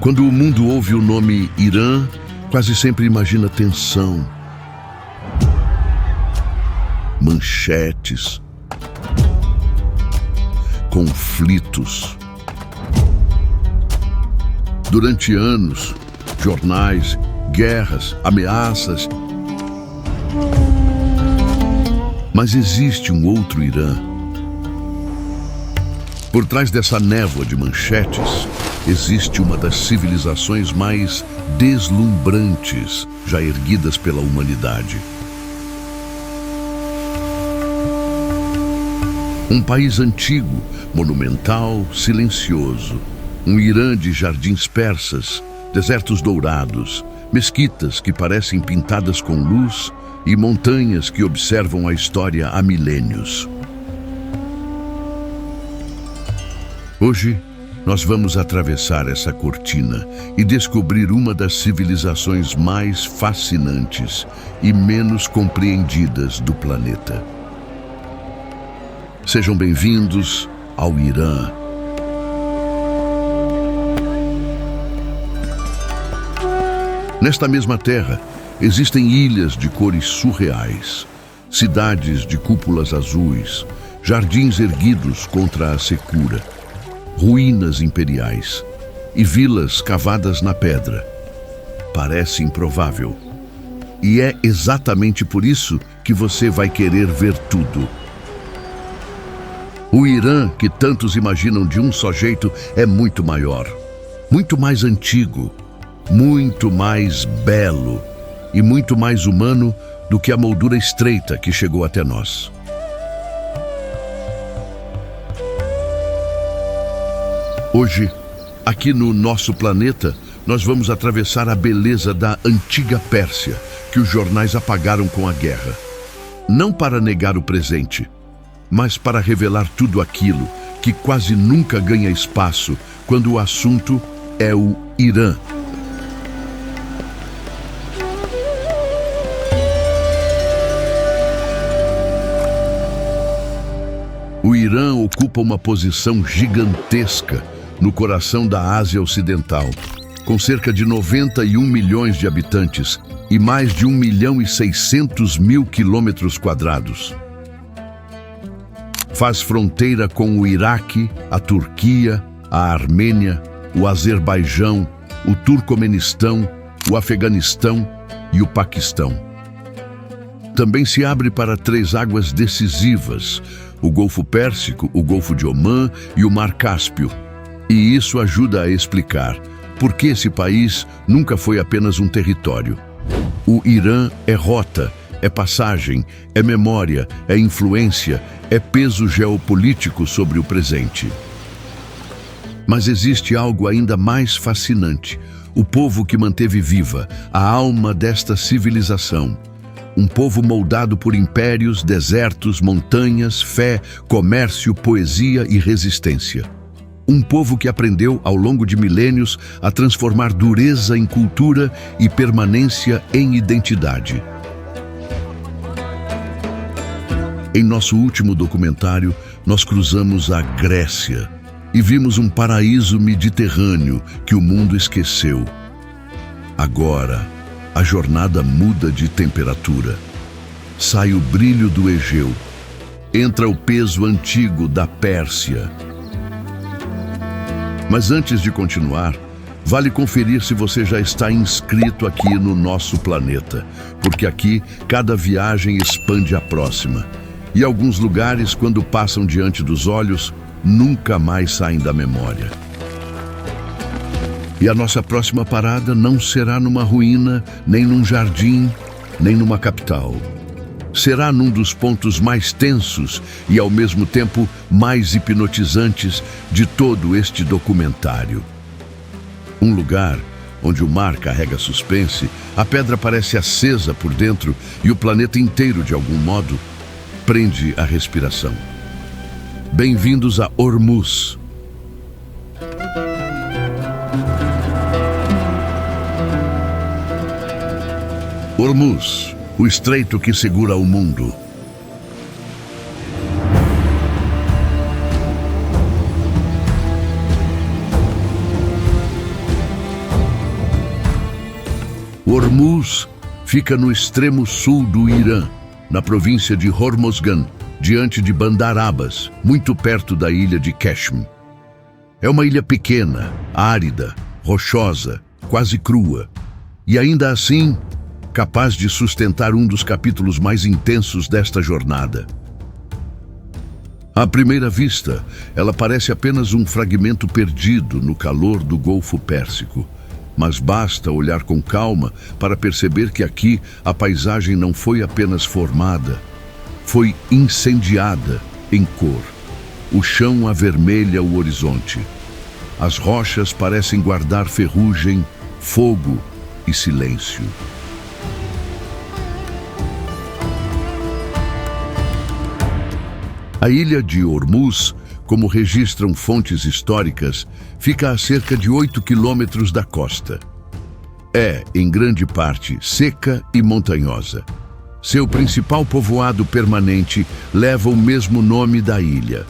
Quando o mundo ouve o nome Irã, quase sempre imagina tensão, manchetes, conflitos. Durante anos, jornais, guerras, ameaças. Mas existe um outro Irã. Por trás dessa névoa de manchetes, existe uma das civilizações mais deslumbrantes já erguidas pela humanidade. Um país antigo, monumental, silencioso. Um Irã de jardins persas, desertos dourados, mesquitas que parecem pintadas com luz e montanhas que observam a história há milênios. Hoje, nós vamos atravessar essa cortina e descobrir uma das civilizações mais fascinantes e menos compreendidas do planeta. Sejam bem-vindos ao Irã. Nesta mesma terra, existem ilhas de cores surreais, cidades de cúpulas azuis, jardins erguidos contra a secura, ruínas imperiais e vilas cavadas na pedra. Parece improvável. E é exatamente por isso que você vai querer ver tudo. O Irã, que tantos imaginam de um só jeito, é muito maior, muito mais antigo, muito mais belo e muito mais humano do que a moldura estreita que chegou até nós. Hoje, aqui no nosso planeta, nós vamos atravessar a beleza da antiga Pérsia, que os jornais apagaram com a guerra. Não para negar o presente, mas para revelar tudo aquilo que quase nunca ganha espaço quando o assunto é o Irã. O Irã ocupa uma posição gigantesca no coração da Ásia Ocidental, com cerca de 91 milhões de habitantes e mais de 1.600.000 quilômetros quadrados. Faz fronteira com o Iraque, a Turquia, a Armênia, o Azerbaijão, o Turcomenistão, o Afeganistão e o Paquistão. Também se abre para 3 águas decisivas: o Golfo Pérsico, o Golfo de Omã e o Mar Cáspio. E isso ajuda a explicar por que esse país nunca foi apenas um território. O Irã é rota, é passagem, é memória, é influência, é peso geopolítico sobre o presente. Mas existe algo ainda mais fascinante: o povo que manteve viva a alma desta civilização. Um povo moldado por impérios, desertos, montanhas, fé, comércio, poesia e resistência. Um povo que aprendeu ao longo de milênios a transformar dureza em cultura e permanência em identidade. Em nosso último documentário, nós cruzamos a Grécia e vimos um paraíso mediterrâneo que o mundo esqueceu. Agora, a jornada muda de temperatura. Sai o brilho do Egeu. Entra o peso antigo da Pérsia. Mas antes de continuar, vale conferir se você já está inscrito aqui no nosso planeta, porque aqui cada viagem expande a próxima. E alguns lugares, quando passam diante dos olhos, nunca mais saem da memória. E a nossa próxima parada não será numa ruína, nem num jardim, nem numa capital. Será num dos pontos mais tensos e, ao mesmo tempo, mais hipnotizantes de todo este documentário. Um lugar onde o mar carrega suspense, a pedra parece acesa por dentro e o planeta inteiro, de algum modo, prende a respiração. Bem-vindos a Hormuz. Hormuz, o estreito que segura o mundo. Ormuz fica no extremo sul do Irã, na província de Hormozgan, diante de Bandar Abbas, muito perto da ilha de Qeshm. É uma ilha pequena, árida, rochosa, quase crua, e ainda assim capaz de sustentar um dos capítulos mais intensos desta jornada. À primeira vista, ela parece apenas um fragmento perdido no calor do Golfo Pérsico, mas basta olhar com calma para perceber que aqui a paisagem não foi apenas formada, foi incendiada em cor. O chão avermelha o horizonte. As rochas parecem guardar ferrugem, fogo e silêncio. A ilha de Ormuz, como registram fontes históricas, fica a cerca de 8 quilômetros da costa. É, em grande parte, seca e montanhosa. Seu principal povoado permanente leva o mesmo nome da ilha.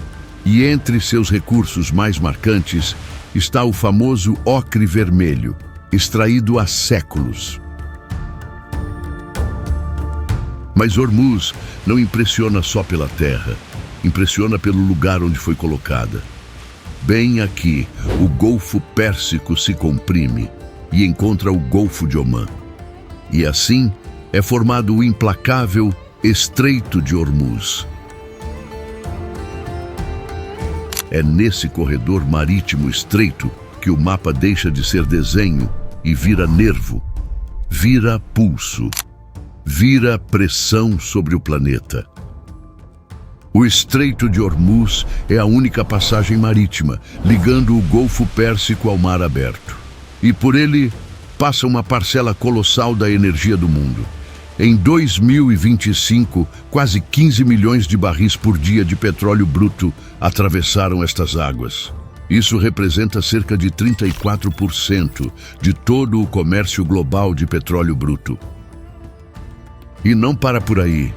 E entre seus recursos mais marcantes está o famoso ocre vermelho, extraído há séculos. Mas Ormuz não impressiona só pela terra, impressiona pelo lugar onde foi colocada. Bem aqui, o Golfo Pérsico se comprime e encontra o Golfo de Omã. E assim é formado o implacável Estreito de Ormuz. É nesse corredor marítimo estreito que o mapa deixa de ser desenho e vira nervo, vira pulso, vira pressão sobre o planeta. O Estreito de Ormuz é a única passagem marítima ligando o Golfo Pérsico ao mar aberto. E por ele passa uma parcela colossal da energia do mundo. Em 2025, quase 15 milhões de barris por dia de petróleo bruto atravessaram estas águas. Isso representa cerca de 34% de todo o comércio global de petróleo bruto. E não para por aí.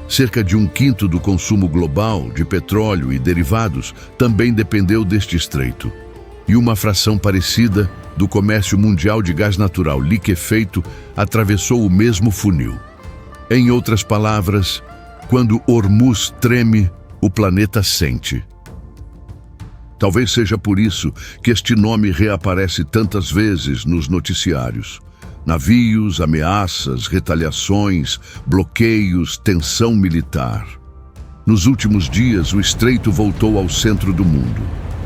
Cerca de 1/5 do consumo global de petróleo e derivados também dependeu deste estreito. E uma fração parecida do comércio mundial de gás natural liquefeito atravessou o mesmo funil. Em outras palavras, quando Ormuz treme, o planeta sente. Talvez seja por isso que este nome reaparece tantas vezes nos noticiários. Navios, ameaças, retaliações, bloqueios, tensão militar. Nos últimos dias, o estreito voltou ao centro do mundo.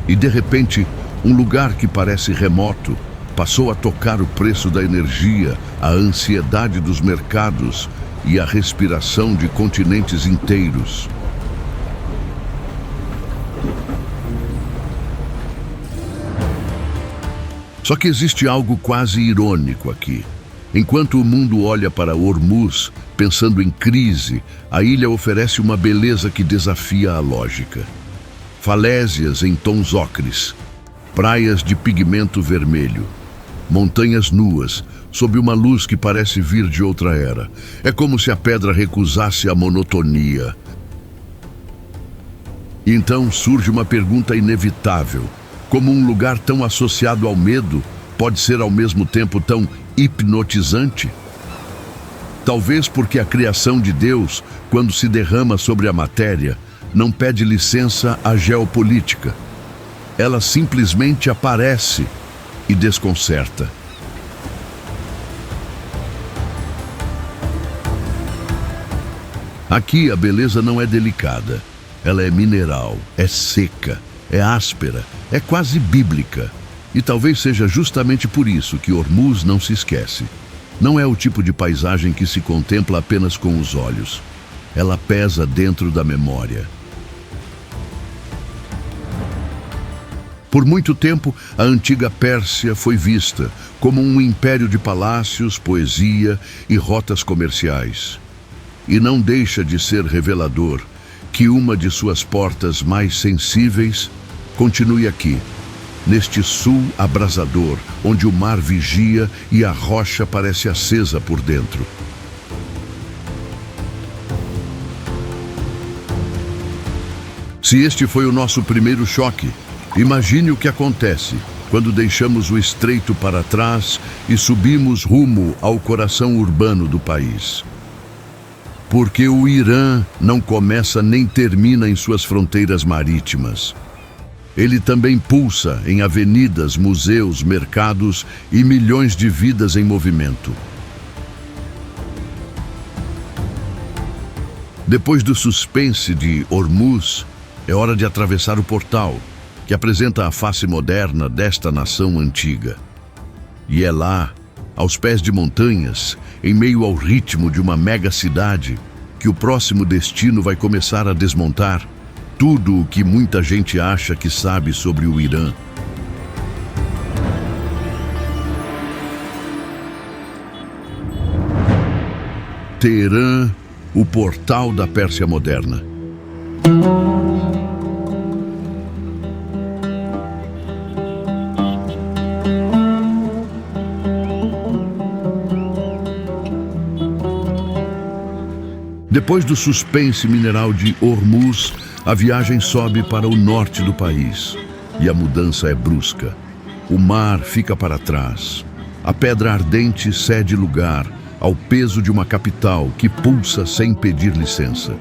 E, de repente, um lugar que parece remoto passou a tocar o preço da energia, a ansiedade dos mercados e a respiração de continentes inteiros. Só que existe algo quase irônico aqui. Enquanto o mundo olha para Ormuz, pensando em crise, a ilha oferece uma beleza que desafia a lógica. Falésias em tons ocres, praias de pigmento vermelho, montanhas nuas, sob uma luz que parece vir de outra era. É como se a pedra recusasse a monotonia. E então surge uma pergunta inevitável. Como um lugar tão associado ao medo pode ser ao mesmo tempo tão hipnotizante? Talvez porque a criação de Deus, quando se derrama sobre a matéria, não pede licença à geopolítica. Ela simplesmente aparece e desconcerta. Aqui a beleza não é delicada. Ela é mineral, é seca, é áspera, é quase bíblica. E talvez seja justamente por isso que Ormuz não se esquece. Não é o tipo de paisagem que se contempla apenas com os olhos. Ela pesa dentro da memória. Por muito tempo, a antiga Pérsia foi vista como um império de palácios, poesia e rotas comerciais. E não deixa de ser revelador que uma de suas portas mais sensíveis continue aqui, neste sul abrasador, onde o mar vigia e a rocha parece acesa por dentro. Se este foi o nosso primeiro choque, imagine o que acontece quando deixamos o estreito para trás e subimos rumo ao coração urbano do país. Porque o Irã não começa nem termina em suas fronteiras marítimas. Ele também pulsa em avenidas, museus, mercados e milhões de vidas em movimento. Depois do suspense de Hormuz, é hora de atravessar o portal, que apresenta a face moderna desta nação antiga. E é lá, aos pés de montanhas, em meio ao ritmo de uma mega cidade, que o próximo destino vai começar a desmontar tudo o que muita gente acha que sabe sobre o Irã. Teherã, o portal da Pérsia moderna. Depois do suspense mineral de Hormuz, a viagem sobe para o norte do país. E a mudança é brusca. O mar fica para trás. A pedra ardente cede lugar ao peso de uma capital que pulsa sem pedir licença.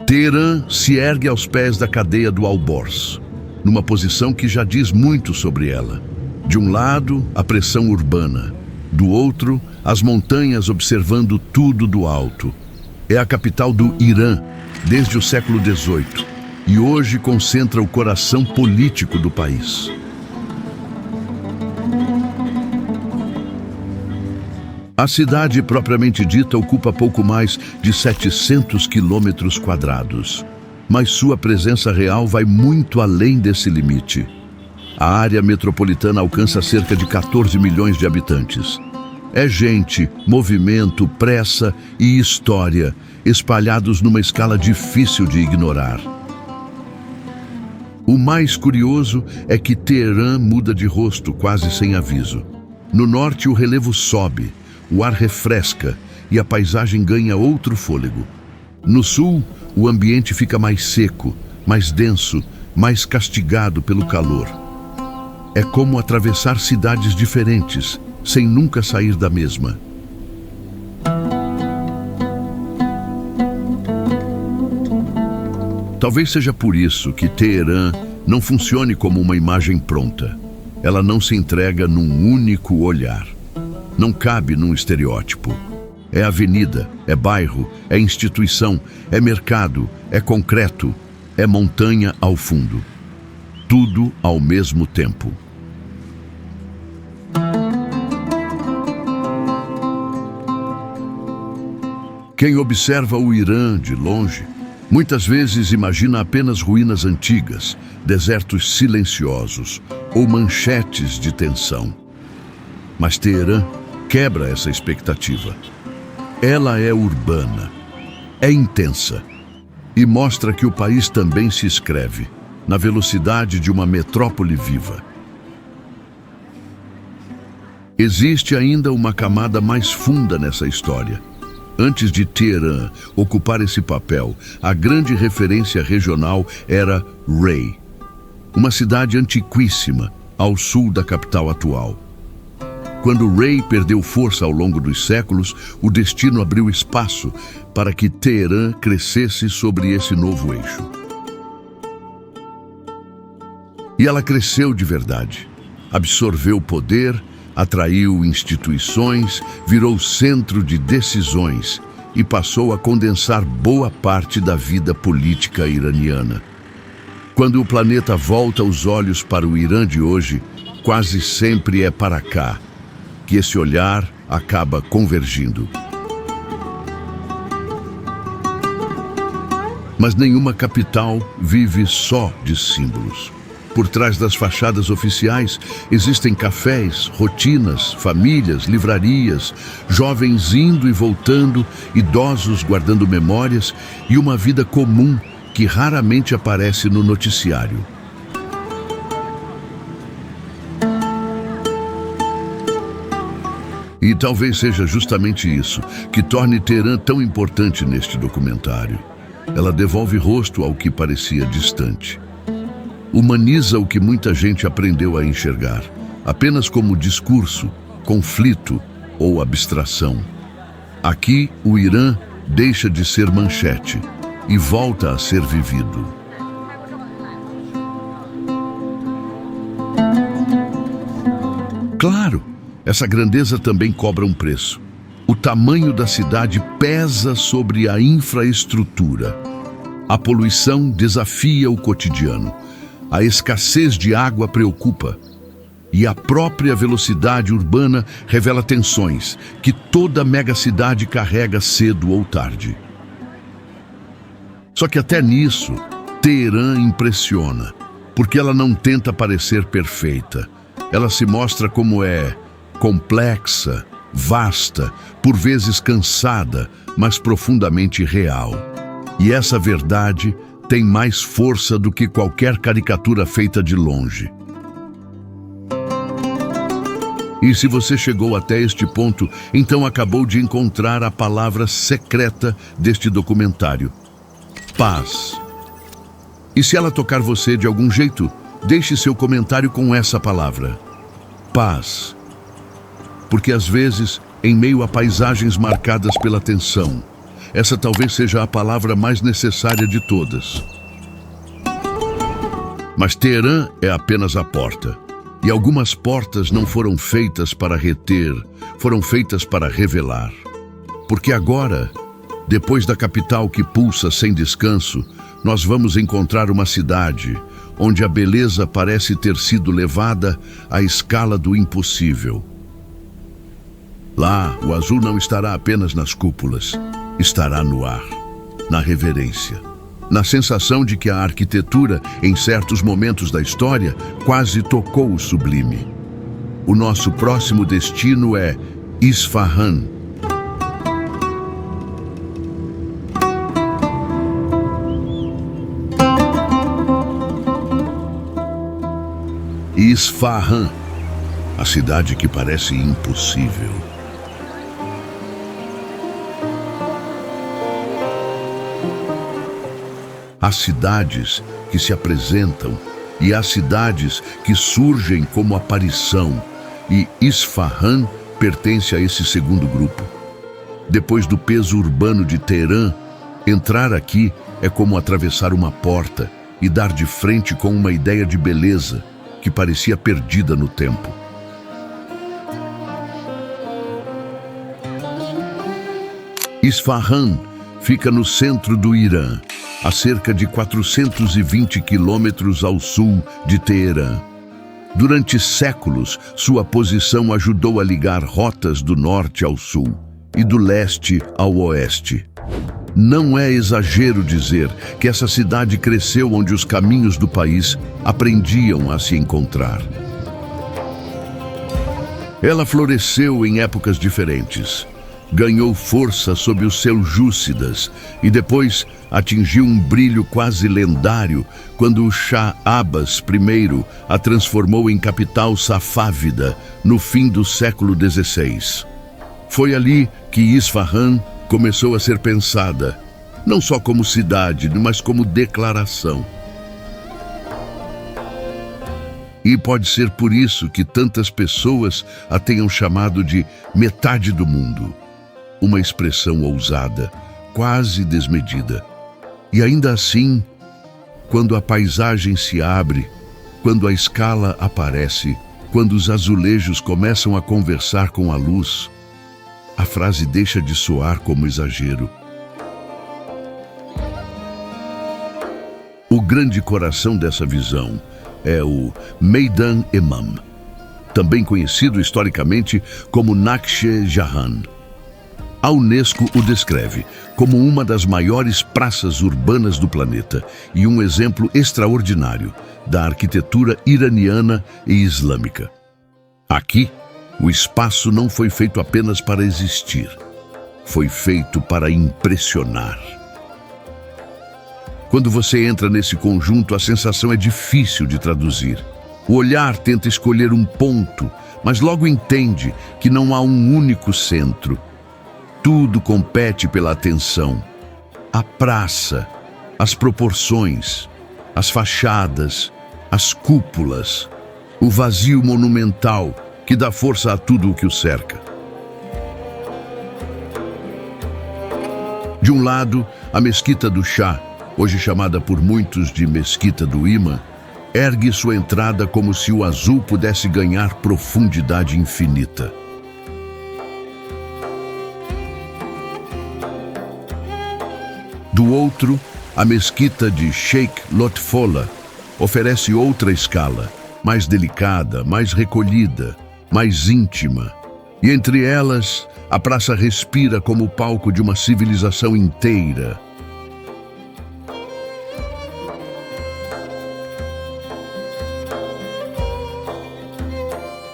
Teherã se ergue aos pés da cadeia do Alborz, numa posição que já diz muito sobre ela. De um lado, a pressão urbana. Do outro, as montanhas observando tudo do alto. É a capital do Irã, desde o século XVIII, e hoje concentra o coração político do país. A cidade propriamente dita ocupa pouco mais de 700 quilômetros quadrados, mas sua presença real vai muito além desse limite. A área metropolitana alcança cerca de 14 milhões de habitantes. É gente, movimento, pressa e história, espalhados numa escala difícil de ignorar. O mais curioso é que Teherã muda de rosto quase sem aviso. No norte, o relevo sobe, o ar refresca e a paisagem ganha outro fôlego. No sul, o ambiente fica mais seco, mais denso, mais castigado pelo calor. É como atravessar cidades diferentes, sem nunca sair da mesma. Talvez seja por isso que Teherã não funcione como uma imagem pronta. Ela não se entrega num único olhar. Não cabe num estereótipo. É avenida, é bairro, é instituição, é mercado, é concreto, é montanha ao fundo. Tudo ao mesmo tempo. Quem observa o Irã de longe, muitas vezes imagina apenas ruínas antigas, desertos silenciosos ou manchetes de tensão. Mas Teherã quebra essa expectativa. Ela é urbana, é intensa e mostra que o país também se escreve na velocidade de uma metrópole viva. Existe ainda uma camada mais funda nessa história. Antes de Teherã ocupar esse papel, a grande referência regional era Rey, uma cidade antiquíssima ao sul da capital atual. Quando Rey perdeu força ao longo dos séculos, o destino abriu espaço para que Teherã crescesse sobre esse novo eixo. E ela cresceu de verdade, absorveu poder, atraiu instituições, virou centro de decisões e passou a condensar boa parte da vida política iraniana. Quando o planeta volta os olhos para o Irã de hoje, quase sempre é para cá que esse olhar acaba convergindo. Mas nenhuma capital vive só de símbolos. Por trás das fachadas oficiais existem cafés, rotinas, famílias, livrarias, jovens indo e voltando, idosos guardando memórias e uma vida comum que raramente aparece no noticiário. E talvez seja justamente isso que torne Teherã tão importante neste documentário. Ela devolve rosto ao que parecia distante. Humaniza o que muita gente aprendeu a enxergar, apenas como discurso, conflito ou abstração. Aqui, o Irã deixa de ser manchete e volta a ser vivido. Claro, essa grandeza também cobra um preço. O tamanho da cidade pesa sobre a infraestrutura. A poluição desafia o cotidiano. A escassez de água preocupa. E a própria velocidade urbana revela tensões que toda megacidade carrega cedo ou tarde. Só que até nisso, Teherã impressiona, porque ela não tenta parecer perfeita. Ela se mostra como é, complexa, vasta, por vezes cansada, mas profundamente real. E essa verdade tem mais força do que qualquer caricatura feita de longe. E se você chegou até este ponto, então acabou de encontrar a palavra secreta deste documentário: paz. E se ela tocar você de algum jeito, deixe seu comentário com essa palavra: paz. Porque às vezes, em meio a paisagens marcadas pela tensão, essa talvez seja a palavra mais necessária de todas. Mas Teherã é apenas a porta. E algumas portas não foram feitas para reter, foram feitas para revelar. Porque agora, depois da capital que pulsa sem descanso, nós vamos encontrar uma cidade onde a beleza parece ter sido levada à escala do impossível. Lá, o azul não estará apenas nas cúpulas, estará no ar, na reverência, na sensação de que a arquitetura, em certos momentos da história, quase tocou o sublime. O nosso próximo destino é Isfahan. Isfahan, a cidade que parece impossível. Há cidades que se apresentam e há cidades que surgem como aparição, e Isfahan pertence a esse segundo grupo. Depois do peso urbano de Teherã, entrar aqui é como atravessar uma porta e dar de frente com uma ideia de beleza que parecia perdida no tempo. Isfahan fica no centro do Irã, a cerca de 420 quilômetros ao sul de Teherã. Durante séculos, sua posição ajudou a ligar rotas do norte ao sul e do leste ao oeste. Não é exagero dizer que essa cidade cresceu onde os caminhos do país aprendiam a se encontrar. Ela floresceu em épocas diferentes. Ganhou força sob os seljúcidas e depois atingiu um brilho quase lendário quando o Shah Abbas I a transformou em capital safávida no fim do século XVI. Foi ali que Isfahan começou a ser pensada, não só como cidade, mas como declaração. E pode ser por isso que tantas pessoas a tenham chamado de metade do mundo. Uma expressão ousada, quase desmedida. E ainda assim, quando a paisagem se abre, quando a escala aparece, quando os azulejos começam a conversar com a luz, a frase deixa de soar como exagero. O grande coração dessa visão é o Meydan Imam, também conhecido historicamente como Naqsh Jahan. A Unesco o descreve como uma das maiores praças urbanas do planeta e um exemplo extraordinário da arquitetura iraniana e islâmica. Aqui, o espaço não foi feito apenas para existir, foi feito para impressionar. Quando você entra nesse conjunto, a sensação é difícil de traduzir. O olhar tenta escolher um ponto, mas logo entende que não há um único centro. Tudo compete pela atenção. A praça, As proporções, as fachadas, as cúpulas, o vazio monumental que dá força a tudo o que o cerca. De um lado, a Mesquita do Chá, hoje chamada por muitos de Mesquita do Imã, ergue sua entrada como se o azul pudesse ganhar profundidade infinita. Do outro, a Mesquita de Sheikh Lotfola oferece outra escala, mais delicada, mais recolhida, mais íntima. E entre elas, a praça respira como o palco de uma civilização inteira.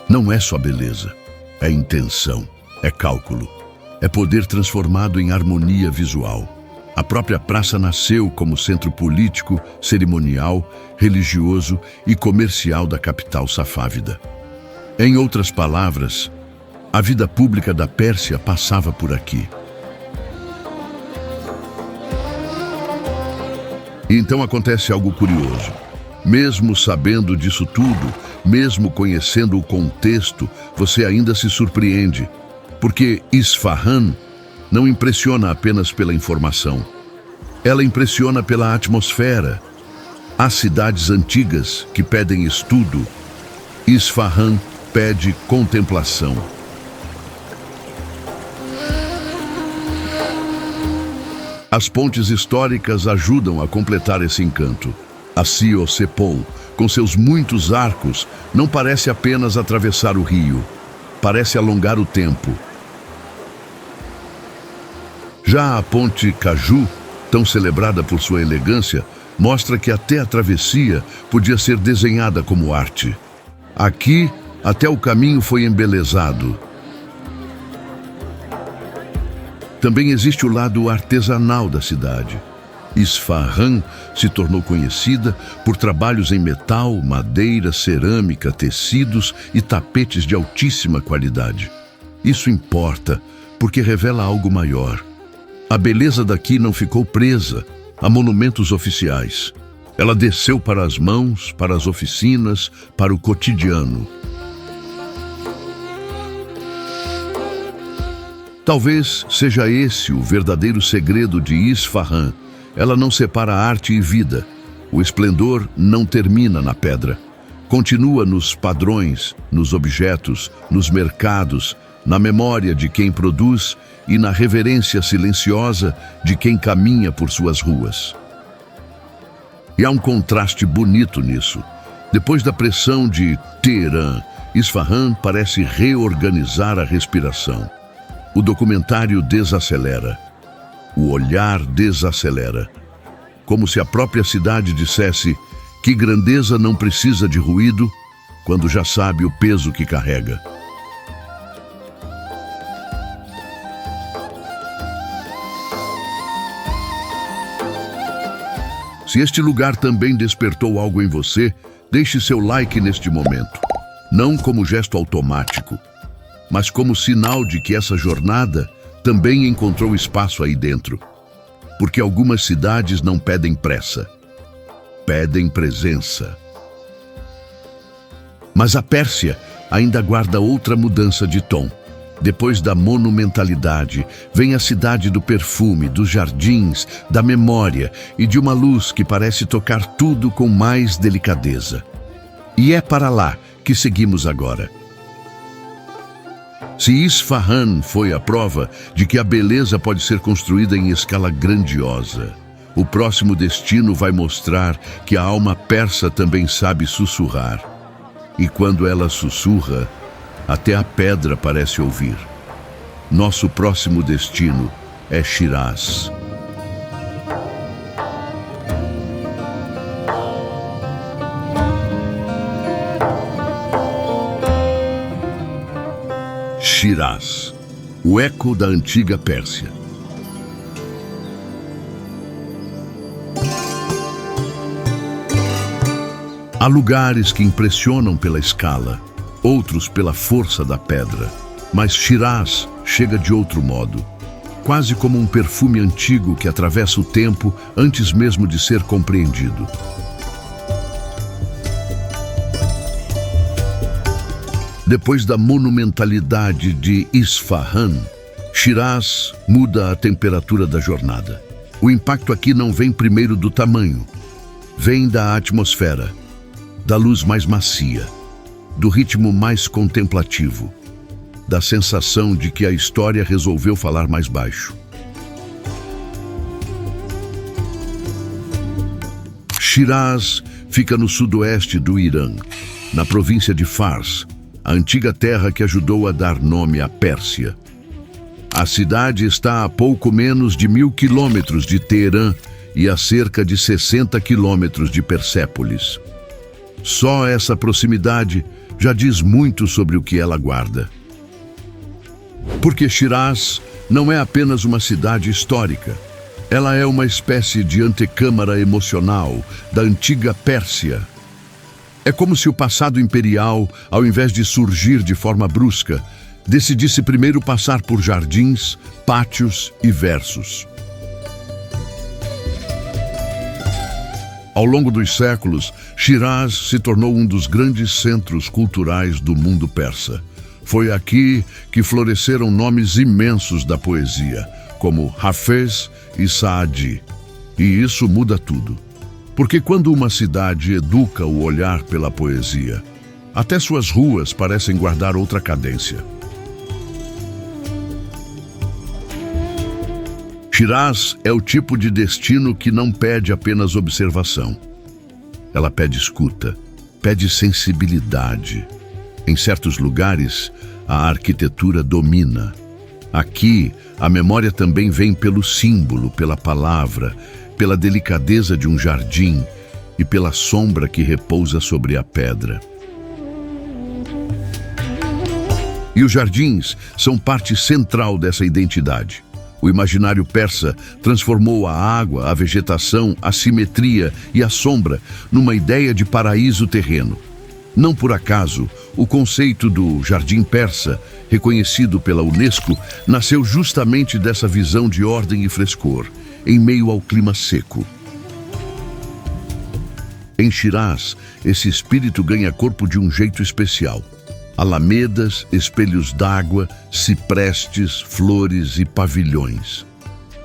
Não é só beleza, é intenção, é cálculo, é poder transformado em harmonia visual. A própria praça nasceu como centro político, cerimonial, religioso e comercial da capital safávida. Em outras palavras, a vida pública da Pérsia passava por aqui. E então acontece algo curioso. Mesmo sabendo disso tudo, mesmo conhecendo o contexto, você ainda se surpreende, porque Isfahan não impressiona apenas pela informação. Ela impressiona pela atmosfera. Há cidades antigas que pedem estudo. Isfahan pede contemplação. As pontes históricas ajudam a completar esse encanto. A Sio Sepol, com seus muitos arcos, não parece apenas atravessar o rio, parece alongar o tempo. Já a ponte Caju, tão celebrada por sua elegância, mostra que até a travessia podia ser desenhada como arte. Aqui, até o caminho foi embelezado. Também existe o lado artesanal da cidade. Isfahan se tornou conhecida por trabalhos em metal, madeira, cerâmica, tecidos e tapetes de altíssima qualidade. Isso importa, porque revela algo maior. A beleza daqui não ficou presa a monumentos oficiais. Ela desceu para as mãos, para as oficinas, para o cotidiano. Talvez seja esse o verdadeiro segredo de Isfahan. Ela não separa arte e vida. O esplendor não termina na pedra. Continua nos padrões, nos objetos, nos mercados, na memória de quem produz e na reverência silenciosa de quem caminha por suas ruas. E há um contraste bonito nisso. Depois da pressão de Teherã, Isfahan parece reorganizar a respiração. O documentário desacelera. O olhar desacelera. Como se a própria cidade dissesse que grandeza não precisa de ruído quando já sabe o peso que carrega. Se este lugar também despertou algo em você, deixe seu like neste momento. Não como gesto automático, mas como sinal de que essa jornada também encontrou espaço aí dentro. Porque algumas cidades não pedem pressa, pedem presença. Mas a Pérsia ainda guarda outra mudança de tom. Depois da monumentalidade, vem a cidade do perfume, dos jardins, da memória e de uma luz que parece tocar tudo com mais delicadeza. E é para lá que seguimos agora. Se Isfahan foi a prova de que a beleza pode ser construída em escala grandiosa, o próximo destino vai mostrar que a alma persa também sabe sussurrar. E quando ela sussurra, até a pedra parece ouvir. Nosso próximo destino é Shiraz. Shiraz, o eco da antiga Pérsia. Há lugares que impressionam pela escala, outros pela força da pedra, mas Shiraz chega de outro modo. quase como um perfume antigo que atravessa o tempo antes mesmo de ser compreendido. Depois da monumentalidade de Isfahan, Shiraz muda a temperatura da jornada. O impacto aqui não vem primeiro do tamanho, vem da atmosfera, da luz mais macia, do ritmo mais contemplativo, da sensação de que a história resolveu falar mais baixo. Shiraz fica no sudoeste do Irã, na província de Fars, a antiga terra que ajudou a dar nome à Pérsia. A cidade está a pouco menos de 1000 quilômetros de Teherã e a cerca de 60 quilômetros de Persépolis. Só essa proximidade já diz muito sobre o que ela guarda. Porque Shiraz não é apenas uma cidade histórica. Ela é uma espécie de antecâmara emocional da antiga Pérsia. É como se o passado imperial, ao invés de surgir de forma brusca, decidisse primeiro passar por jardins, pátios e versos. Ao longo dos séculos, Shiraz se tornou um dos grandes centros culturais do mundo persa. Foi aqui que floresceram nomes imensos da poesia, como Hafez e Saadi. E isso muda tudo. Porque quando uma cidade educa o olhar pela poesia, até suas ruas parecem guardar outra cadência. Shiraz é o tipo de destino que não pede apenas observação. Ela pede escuta, pede sensibilidade. Em certos lugares, a arquitetura domina. Aqui, a memória também vem pelo símbolo, pela palavra, pela delicadeza de um jardim e pela sombra que repousa sobre a pedra. E os jardins são parte central dessa identidade. O imaginário persa transformou a água, a vegetação, a simetria e a sombra numa ideia de paraíso terreno. Não por acaso, o conceito do jardim persa, reconhecido pela Unesco, nasceu justamente dessa visão de ordem e frescor, em meio ao clima seco. Em Shiraz, esse espírito ganha corpo de um jeito especial. Alamedas, espelhos d'água, ciprestes, flores e pavilhões.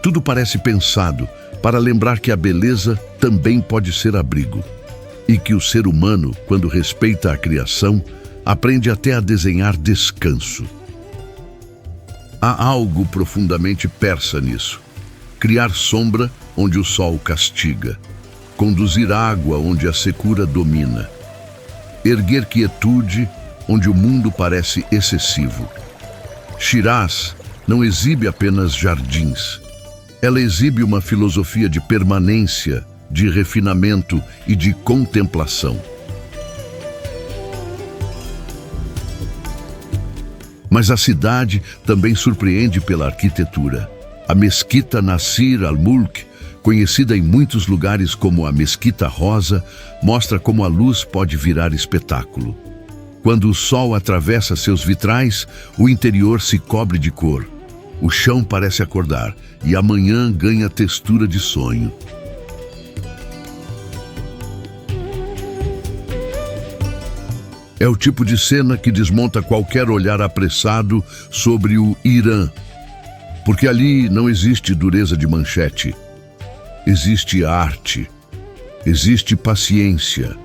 Tudo parece pensado para lembrar que a beleza também pode ser abrigo. E que o ser humano, quando respeita a criação, aprende até a desenhar descanso. Há algo profundamente persa nisso. Criar sombra onde o sol castiga. Conduzir água onde a secura domina. Erguer quietude onde o mundo parece excessivo. Shiraz não exibe apenas jardins. Ela exibe uma filosofia de permanência, de refinamento e de contemplação. Mas a cidade também surpreende pela arquitetura. A Mesquita Nasir al-Mulk, conhecida em muitos lugares como a Mesquita Rosa, mostra como a luz pode virar espetáculo. Quando o sol atravessa seus vitrais, o interior se cobre de cor. O chão parece acordar e a manhã ganha textura de sonho. É o tipo de cena que desmonta qualquer olhar apressado sobre o Irã. Porque ali não existe dureza de manchete. Existe arte. Existe paciência.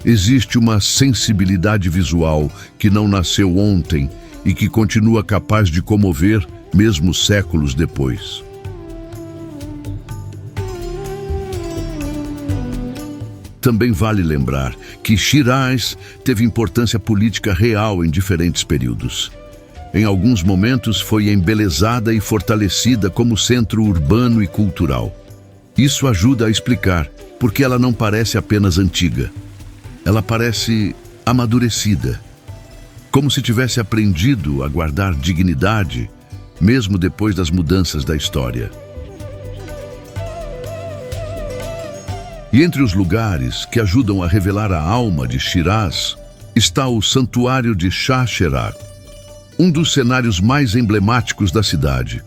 Existe uma sensibilidade visual que não nasceu ontem e que continua capaz de comover mesmo séculos depois. Também vale lembrar que Shiraz teve importância política real em diferentes períodos. Em alguns momentos foi embelezada e fortalecida como centro urbano e cultural. Isso ajuda a explicar porque ela não parece apenas antiga. Ela parece amadurecida, como se tivesse aprendido a guardar dignidade, mesmo depois das mudanças da história. E entre os lugares que ajudam a revelar a alma de Shiraz, está o Santuário de Shah Cheragh, um dos cenários mais emblemáticos da cidade.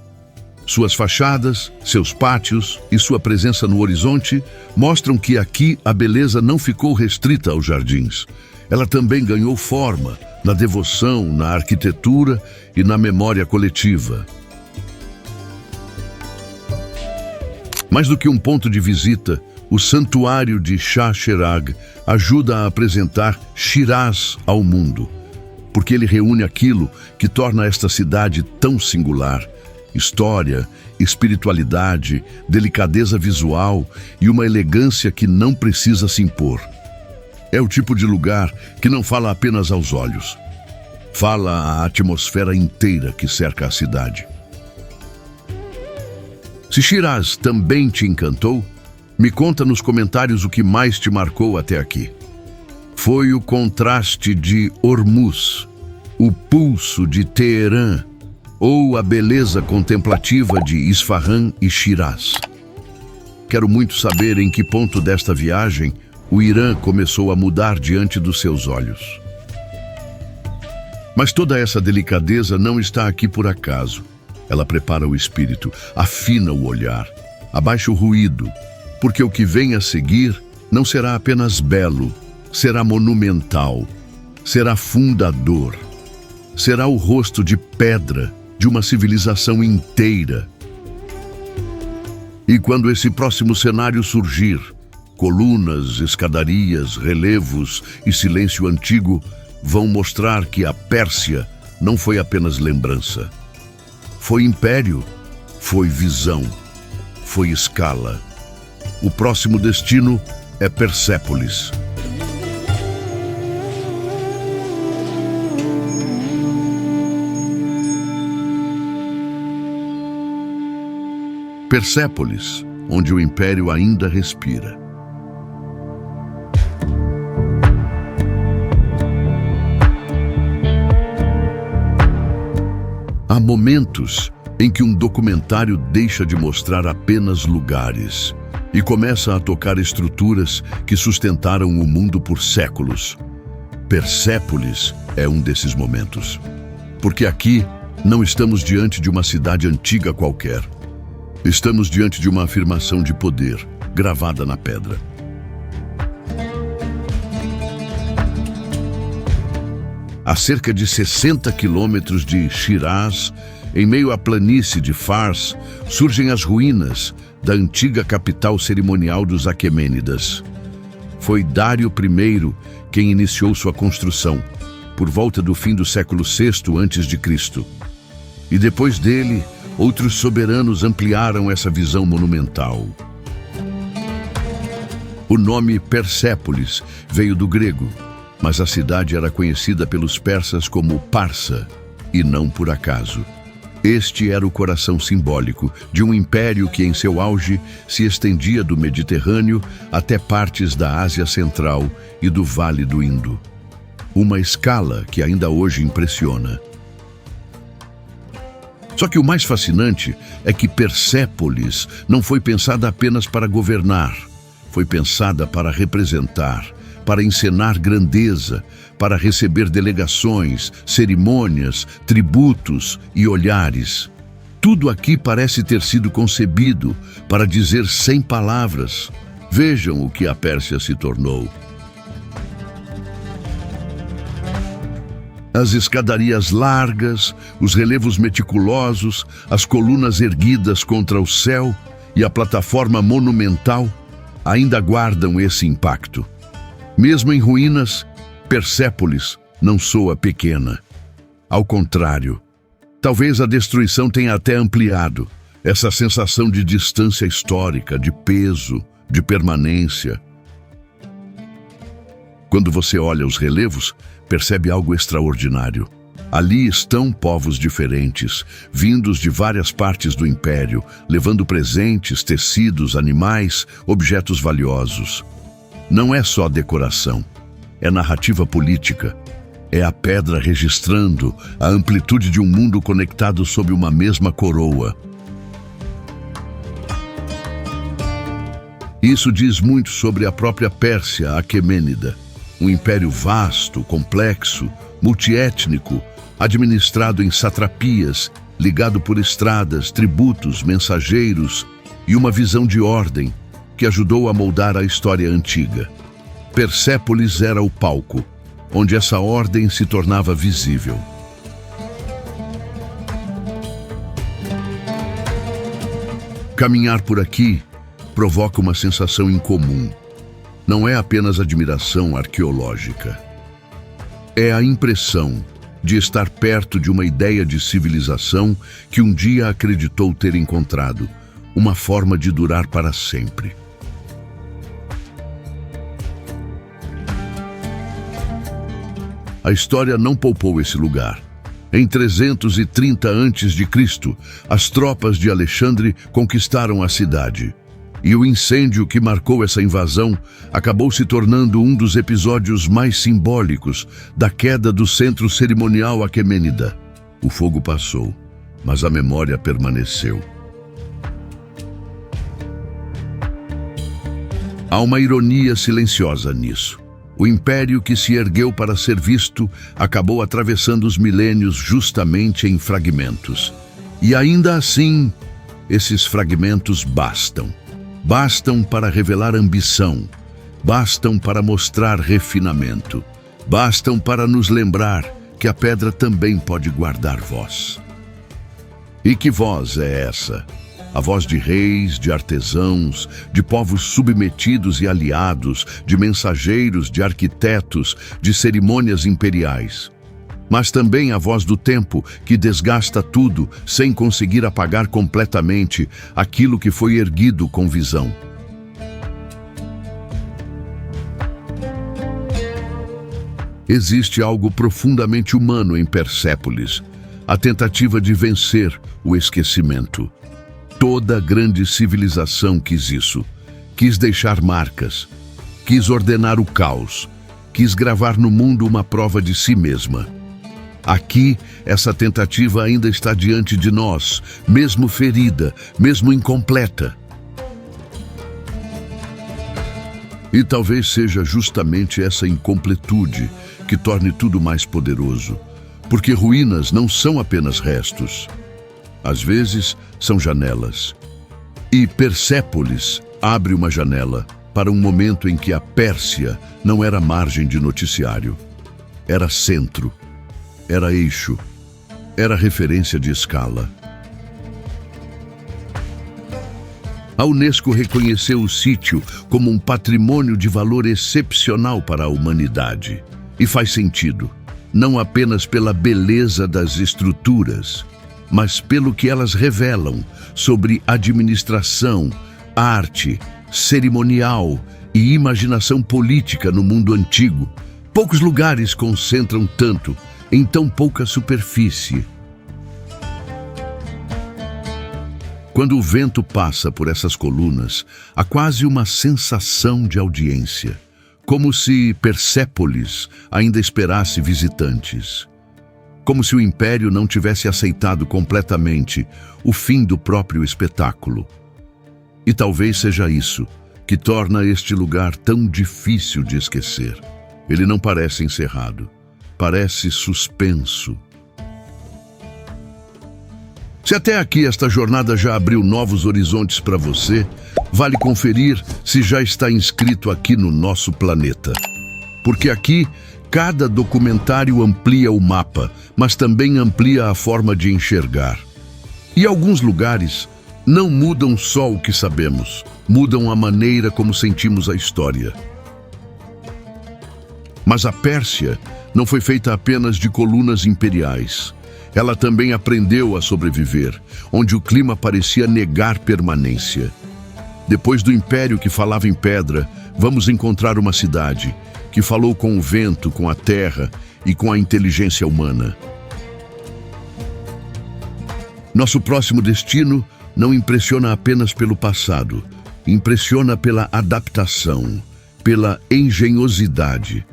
Suas fachadas, seus pátios e sua presença no horizonte mostram que aqui a beleza não ficou restrita aos jardins. Ela também ganhou forma na devoção, na arquitetura e na memória coletiva. Mais do que um ponto de visita, o santuário de Shah Cheragh ajuda a apresentar Shiraz ao mundo, porque ele reúne aquilo que torna esta cidade tão singular: história, espiritualidade, delicadeza visual e uma elegância que não precisa se impor. É o tipo de lugar que não fala apenas aos olhos, fala à atmosfera inteira que cerca a cidade. Se Shiraz também te encantou, me conta nos comentários o que mais te marcou até aqui. Foi o contraste de Hormuz, o pulso de Teherã ou a beleza contemplativa de Isfahan e Shiraz? Quero muito saber em que ponto desta viagem o Irã começou a mudar diante dos seus olhos. Mas toda essa delicadeza não está aqui por acaso. Ela prepara o espírito, afina o olhar, abaixa o ruído, porque o que vem a seguir não será apenas belo, será monumental, será fundador, será o rosto de pedra de uma civilização inteira. E quando esse próximo cenário surgir, colunas, escadarias, relevos e silêncio antigo vão mostrar que a Pérsia não foi apenas lembrança. Foi império, foi visão, foi escala. O próximo destino é Persépolis. Persépolis, onde o império ainda respira. Há momentos em que um documentário deixa de mostrar apenas lugares e começa a tocar estruturas que sustentaram o mundo por séculos. Persépolis é um desses momentos. Porque aqui não estamos diante de uma cidade antiga qualquer. Estamos diante de uma afirmação de poder, gravada na pedra. A cerca de 60 quilômetros de Shiraz, em meio à planície de Fars, surgem as ruínas da antiga capital cerimonial dos Aquemênidas. Foi Dário I quem iniciou sua construção, por volta do fim do século VI a.C. E depois dele, outros soberanos ampliaram essa visão monumental. O nome Persépolis veio do grego, mas a cidade era conhecida pelos persas como Parsa, e não por acaso. Este era o coração simbólico de um império que, em seu auge, se estendia do Mediterrâneo até partes da Ásia Central e do Vale do Indo. Uma escala que ainda hoje impressiona. Só que o mais fascinante é que Persépolis não foi pensada apenas para governar, foi pensada para representar, para encenar grandeza, para receber delegações, cerimônias, tributos e olhares. Tudo aqui parece ter sido concebido para dizer sem palavras: vejam o que a Pérsia se tornou. As escadarias largas, os relevos meticulosos, as colunas erguidas contra o céu e a plataforma monumental ainda guardam esse impacto. Mesmo em ruínas, Persépolis não soa pequena. Ao contrário, talvez a destruição tenha até ampliado essa sensação de distância histórica, de peso, de permanência. Quando você olha os relevos, percebe algo extraordinário. Ali estão povos diferentes, vindos de várias partes do império, levando presentes, tecidos, animais, objetos valiosos. Não é só decoração, é narrativa política. É a pedra registrando a amplitude de um mundo conectado sob uma mesma coroa. Isso diz muito sobre a própria Pérsia Aquemênida, um império vasto, complexo, multiétnico, administrado em satrapias ligado por estradas, tributos, mensageiros e uma visão de ordem que ajudou a moldar a história antiga. Persépolis era o palco, onde essa ordem se tornava visível. Caminhar por aqui provoca uma sensação incomum. Não é apenas admiração arqueológica. É a impressão de estar perto de uma ideia de civilização que um dia acreditou ter encontrado uma forma de durar para sempre. A história não poupou esse lugar. Em 330 a.C., as tropas de Alexandre conquistaram a cidade. E o incêndio que marcou essa invasão acabou se tornando um dos episódios mais simbólicos da queda do centro cerimonial aquemênida. O fogo passou, mas a memória permaneceu. Há uma ironia silenciosa nisso. O império que se ergueu para ser visto acabou atravessando os milênios justamente em fragmentos. E ainda assim, esses fragmentos bastam. Bastam para revelar ambição, bastam para mostrar refinamento, bastam para nos lembrar que a pedra também pode guardar voz. E que voz é essa? A voz de reis, de artesãos, de povos submetidos e aliados, de mensageiros, de arquitetos, de cerimônias imperiais. Mas também a voz do tempo que desgasta tudo sem conseguir apagar completamente aquilo que foi erguido com visão. Existe algo profundamente humano em Persépolis, a tentativa de vencer o esquecimento. Toda grande civilização quis isso. Quis deixar marcas, quis ordenar o caos, quis gravar no mundo uma prova de si mesma. Aqui, essa tentativa ainda está diante de nós, mesmo ferida, mesmo incompleta. E talvez seja justamente essa incompletude que torne tudo mais poderoso, porque ruínas não são apenas restos. Às vezes, são janelas. E Persépolis abre uma janela para um momento em que a Pérsia não era margem de noticiário. Era centro, era eixo, era referência de escala. A Unesco reconheceu o sítio como um patrimônio de valor excepcional para a humanidade. E faz sentido, não apenas pela beleza das estruturas, mas pelo que elas revelam sobre administração, arte, cerimonial e imaginação política no mundo antigo. Poucos lugares concentram tanto em tão pouca superfície. Quando o vento passa por essas colunas, há quase uma sensação de audiência, como se Persépolis ainda esperasse visitantes. Como se o império não tivesse aceitado completamente o fim do próprio espetáculo. E talvez seja isso que torna este lugar tão difícil de esquecer. Ele não parece encerrado, parece suspenso. Se até aqui esta jornada já abriu novos horizontes para você, vale conferir se já está inscrito aqui no nosso planeta. Porque aqui, cada documentário amplia o mapa, mas também amplia a forma de enxergar. E alguns lugares não mudam só o que sabemos, mudam a maneira como sentimos a história. Mas a Pérsia não foi feita apenas de colunas imperiais. Ela também aprendeu a sobreviver, onde o clima parecia negar permanência. Depois do império que falava em pedra, vamos encontrar uma cidade que falou com o vento, com a terra e com a inteligência humana. Nosso próximo destino não impressiona apenas pelo passado, impressiona pela adaptação, pela engenhosidade,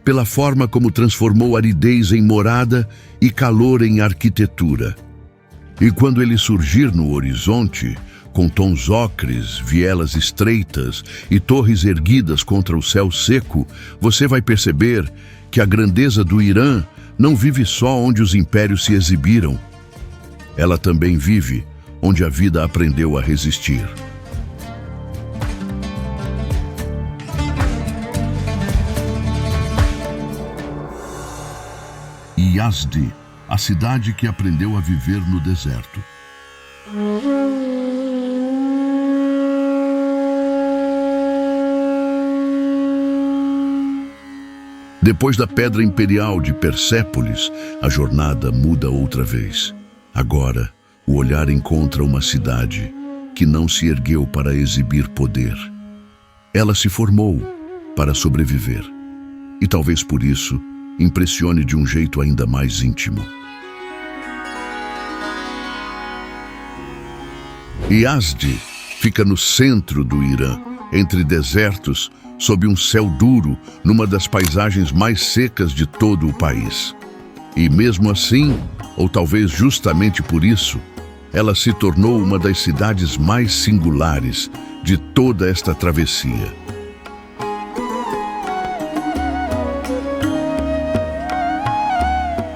pela forma como transformou aridez em morada e calor em arquitetura. E quando ele surgir no horizonte, com tons ocres, vielas estreitas e torres erguidas contra o céu seco, você vai perceber que a grandeza do Irã não vive só onde os impérios se exibiram. ela também vive onde a vida aprendeu a resistir. Yazd, a cidade que aprendeu a viver no deserto. Depois da pedra imperial de Persépolis, a jornada muda outra vez. Agora, o olhar encontra uma cidade que não se ergueu para exibir poder. Ela se formou para sobreviver. E talvez por isso, impressione de um jeito ainda mais íntimo. Yazd fica no centro do Irã, entre desertos, sob um céu duro, numa das paisagens mais secas de todo o país. E mesmo assim, ou talvez justamente por isso, ela se tornou uma das cidades mais singulares de toda esta travessia.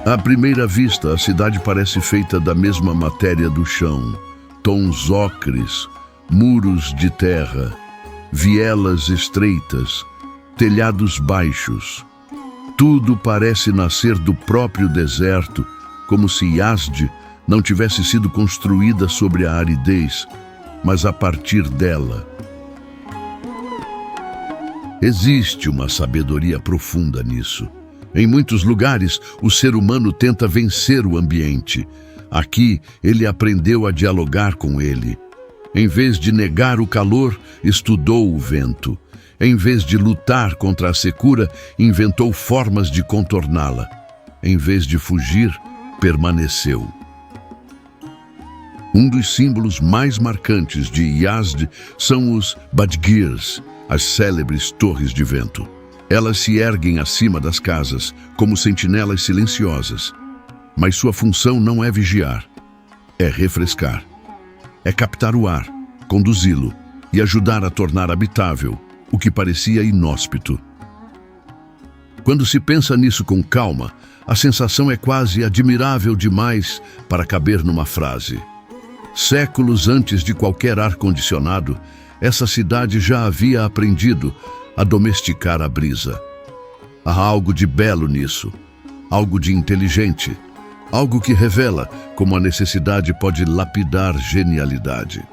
À primeira vista, a cidade parece feita da mesma matéria do chão, tons ocres, muros de terra, vielas estreitas, telhados baixos. Tudo parece nascer do próprio deserto, como se Yazd não tivesse sido construída sobre a aridez, mas a partir dela. Existe uma sabedoria profunda nisso. Em muitos lugares, o ser humano tenta vencer o ambiente. Aqui, ele aprendeu a dialogar com ele. Em vez de negar o calor, estudou o vento. Em vez de lutar contra a secura, inventou formas de contorná-la. Em vez de fugir, permaneceu. Um dos símbolos mais marcantes de Yazd são os Badgirs, as célebres torres de vento. Elas se erguem acima das casas, como sentinelas silenciosas. Mas sua função não é vigiar, é refrescar. É captar o ar, conduzi-lo e ajudar a tornar habitável o que parecia inóspito. Quando se pensa nisso com calma, a sensação é quase admirável demais para caber numa frase. Séculos antes de qualquer ar-condicionado, essa cidade já havia aprendido a domesticar a brisa. Há algo de belo nisso, algo de inteligente, algo que revela como a necessidade pode lapidar genialidade.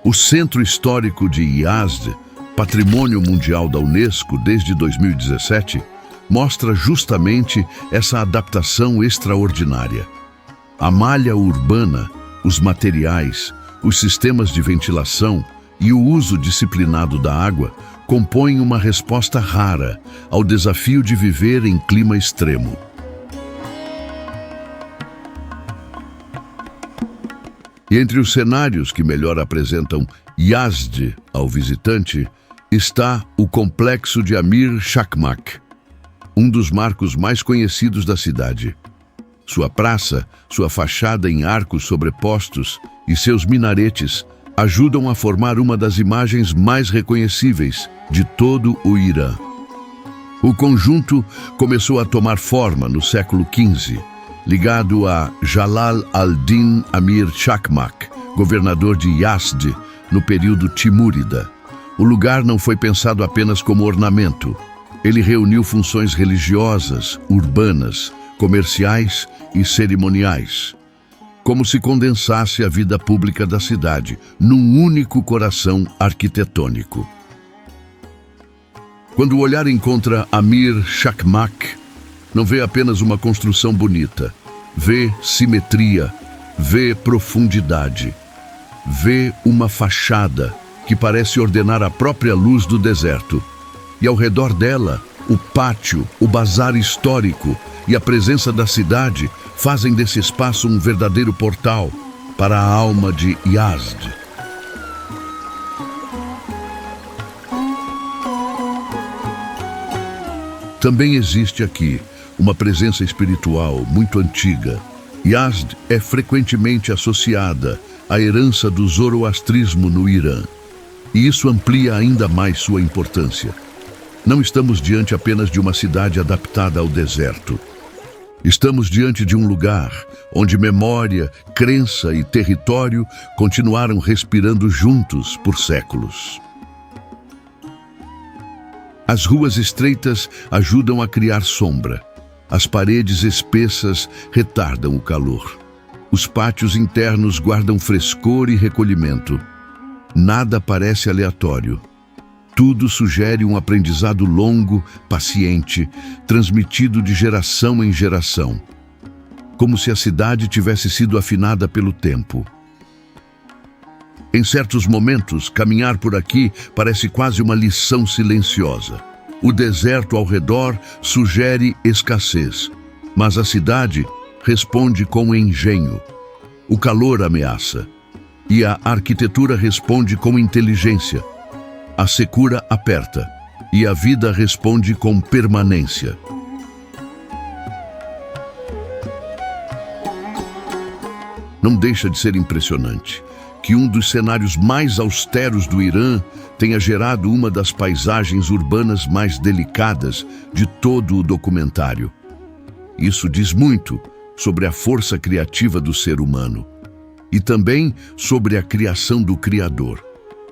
O Centro Histórico de Yazd, Patrimônio Mundial da Unesco desde 2017, mostra justamente essa adaptação extraordinária. A malha urbana, os materiais, os sistemas de ventilação e o uso disciplinado da água compõem uma resposta rara ao desafio de viver em clima extremo. E entre os cenários que melhor apresentam Yazd ao visitante está o complexo de Amir Chakmak, um dos marcos mais conhecidos da cidade. Sua praça, sua fachada em arcos sobrepostos e seus minaretes ajudam a formar uma das imagens mais reconhecíveis de todo o Irã. O conjunto começou a tomar forma no século XV, ligado a Jalal al-Din Amir Chakmak, governador de Yazd no período Timúrida. O lugar não foi pensado apenas como ornamento. Ele reuniu funções religiosas, urbanas, comerciais e cerimoniais, como se condensasse a vida pública da cidade num único coração arquitetônico. Quando o olhar encontra Amir Chakmak, não vê apenas uma construção bonita, vê simetria, vê profundidade, vê uma fachada que parece ordenar a própria luz do deserto. E ao redor dela, o pátio, o bazar histórico e a presença da cidade fazem desse espaço um verdadeiro portal para a alma de Yazd. Também existe aqui uma presença espiritual muito antiga. Yazd é frequentemente associada à herança do zoroastrismo no Irã, e isso amplia ainda mais sua importância. Não estamos diante apenas de uma cidade adaptada ao deserto. Estamos diante de um lugar onde memória, crença e território continuaram respirando juntos por séculos. As ruas estreitas ajudam a criar sombra. As paredes espessas retardam o calor. Os pátios internos guardam frescor e recolhimento. Nada parece aleatório. Tudo sugere um aprendizado longo, paciente, transmitido de geração em geração. Como se a cidade tivesse sido afinada pelo tempo. Em certos momentos, caminhar por aqui parece quase uma lição silenciosa. O deserto ao redor sugere escassez, mas a cidade responde com engenho. O calor ameaça, e a arquitetura responde com inteligência. A secura aperta, e a vida responde com permanência. Não deixa de ser impressionante que um dos cenários mais austeros do Irã tenha gerado uma das paisagens urbanas mais delicadas de todo o documentário. Isso diz muito sobre a força criativa do ser humano e também sobre a criação do Criador,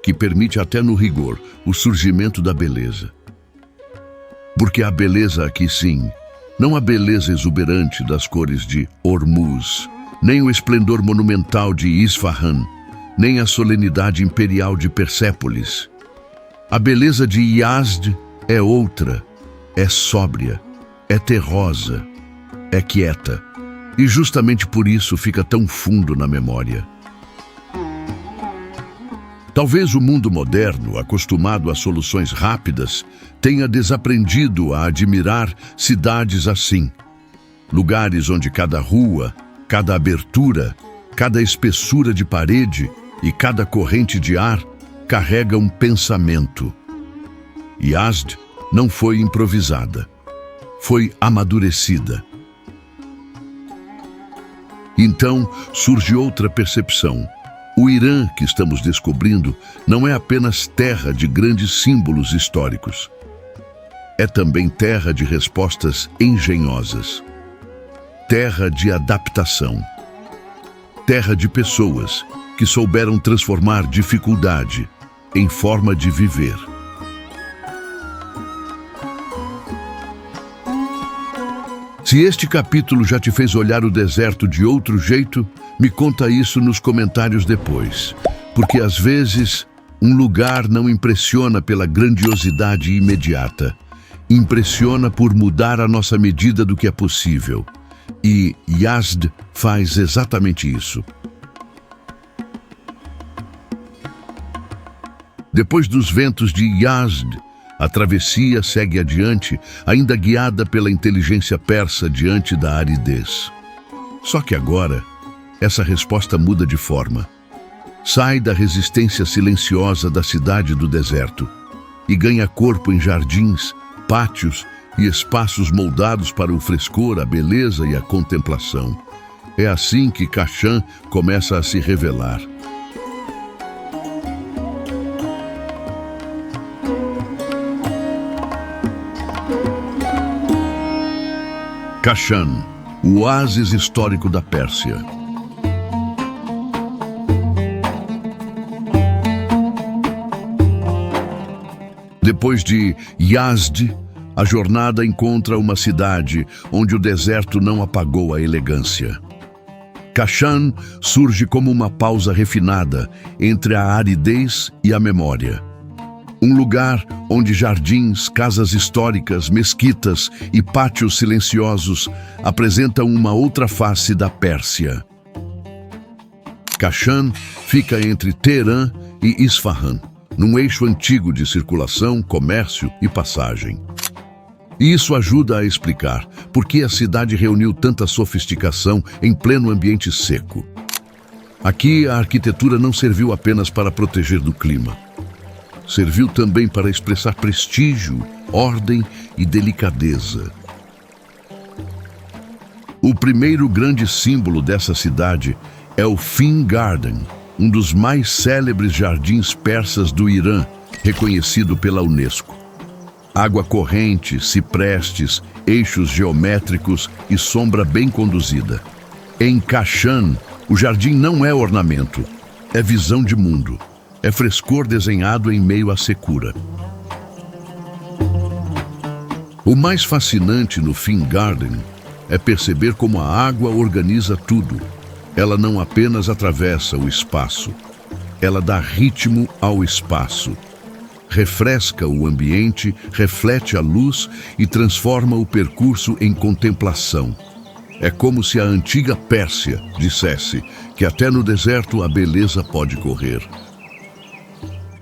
que permite até no rigor o surgimento da beleza. Porque há beleza aqui sim, não a beleza exuberante das cores de Hormuz, nem o esplendor monumental de Isfahan, nem a solenidade imperial de Persépolis. A beleza de Yazd é outra, é sóbria, é terrosa, é quieta, e justamente por isso fica tão fundo na memória. Talvez o mundo moderno, acostumado a soluções rápidas, tenha desaprendido a admirar cidades assim. Lugares onde cada rua, cada abertura, cada espessura de parede e cada corrente de ar carrega um pensamento. Yazd não foi improvisada, foi amadurecida. Então surge outra percepção. O Irã que estamos descobrindo não é apenas terra de grandes símbolos históricos. É também terra de respostas engenhosas. Terra de adaptação. Terra de pessoas que souberam transformar dificuldade em forma de viver. Se este capítulo já te fez olhar o deserto de outro jeito, me conta isso nos comentários depois. Porque às vezes, um lugar não impressiona pela grandiosidade imediata. Impressiona por mudar a nossa medida do que é possível. E Yazd faz exatamente isso. Depois dos ventos de Yazd, a travessia segue adiante, ainda guiada pela inteligência persa diante da aridez. Só que agora, essa resposta muda de forma. Sai da resistência silenciosa da cidade do deserto e ganha corpo em jardins, pátios e espaços moldados para o frescor, a beleza e a contemplação. É assim que Kashan começa a se revelar. Kashan, o oásis histórico da Pérsia. Depois de Yazd, a jornada encontra uma cidade onde o deserto não apagou a elegância. Kashan surge como uma pausa refinada entre a aridez e a memória. Um lugar onde jardins, casas históricas, mesquitas e pátios silenciosos apresentam uma outra face da Pérsia. Kashan fica entre Teherã e Isfahan, num eixo antigo de circulação, comércio e passagem. E isso ajuda a explicar por que a cidade reuniu tanta sofisticação em pleno ambiente seco. Aqui, a arquitetura não serviu apenas para proteger do clima. Serviu também para expressar prestígio, ordem e delicadeza. O primeiro grande símbolo dessa cidade é o Fin Garden, um dos mais célebres jardins persas do Irã, reconhecido pela Unesco. Água corrente, ciprestes, eixos geométricos e sombra bem conduzida. Em Kashan, o jardim não é ornamento, é visão de mundo, é frescor desenhado em meio à secura. O mais fascinante no Finn Garden é perceber como a água organiza tudo. Ela não apenas atravessa o espaço, ela dá ritmo ao espaço. Refresca o ambiente, reflete a luz e transforma o percurso em contemplação. É como se a antiga Pérsia dissesse que até no deserto a beleza pode correr.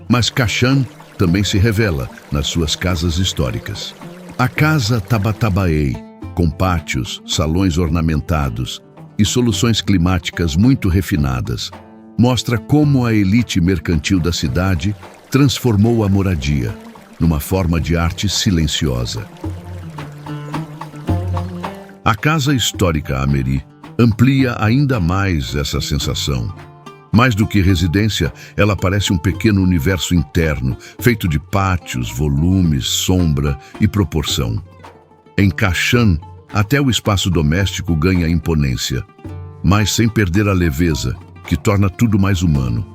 Mas Kashan também se revela nas suas casas históricas. A Casa Tabatabaei, com pátios, salões ornamentados e soluções climáticas muito refinadas, mostra como a elite mercantil da cidade transformou a moradia numa forma de arte silenciosa. A Casa Histórica Ameri amplia ainda mais essa sensação. Mais do que residência, ela parece um pequeno universo interno, feito de pátios, volumes, sombra e proporção. Em Kashan, até o espaço doméstico ganha imponência, mas sem perder a leveza, que torna tudo mais humano.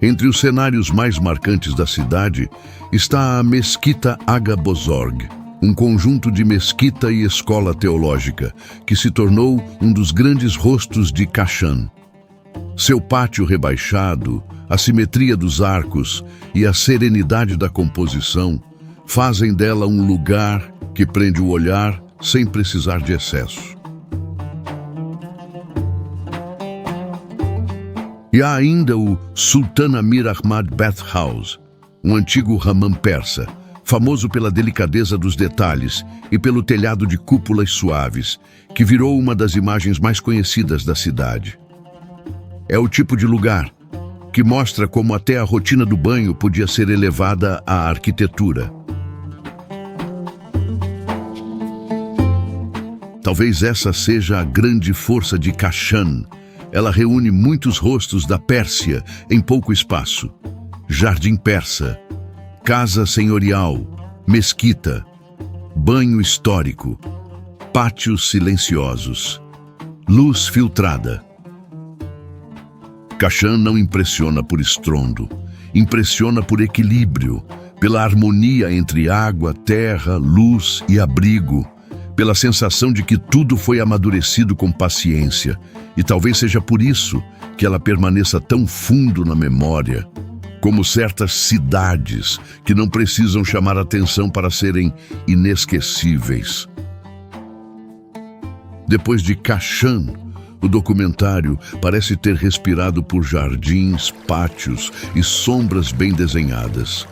Entre os cenários mais marcantes da cidade está a Mesquita Aga Bozorg, um conjunto de mesquita e escola teológica que se tornou um dos grandes rostos de Kashan. Seu pátio rebaixado, a simetria dos arcos e a serenidade da composição fazem dela um lugar que prende o olhar sem precisar de excesso. E há ainda o Sultan Amir Ahmad Bath House, um antigo hammam persa, famoso pela delicadeza dos detalhes e pelo telhado de cúpulas suaves, que virou uma das imagens mais conhecidas da cidade. É o tipo de lugar que mostra como até a rotina do banho podia ser elevada à arquitetura. Talvez essa seja a grande força de Kashan. Ela reúne muitos rostos da Pérsia em pouco espaço. Jardim persa, casa senhorial, mesquita, banho histórico, pátios silenciosos, luz filtrada. Kashan não impressiona por estrondo, impressiona por equilíbrio, pela harmonia entre água, terra, luz e abrigo, pela sensação de que tudo foi amadurecido com paciência, e talvez seja por isso que ela permaneça tão fundo na memória, como certas cidades que não precisam chamar atenção para serem inesquecíveis. Depois de Kashan, o documentário parece ter respirado por jardins, pátios e sombras bem desenhadas.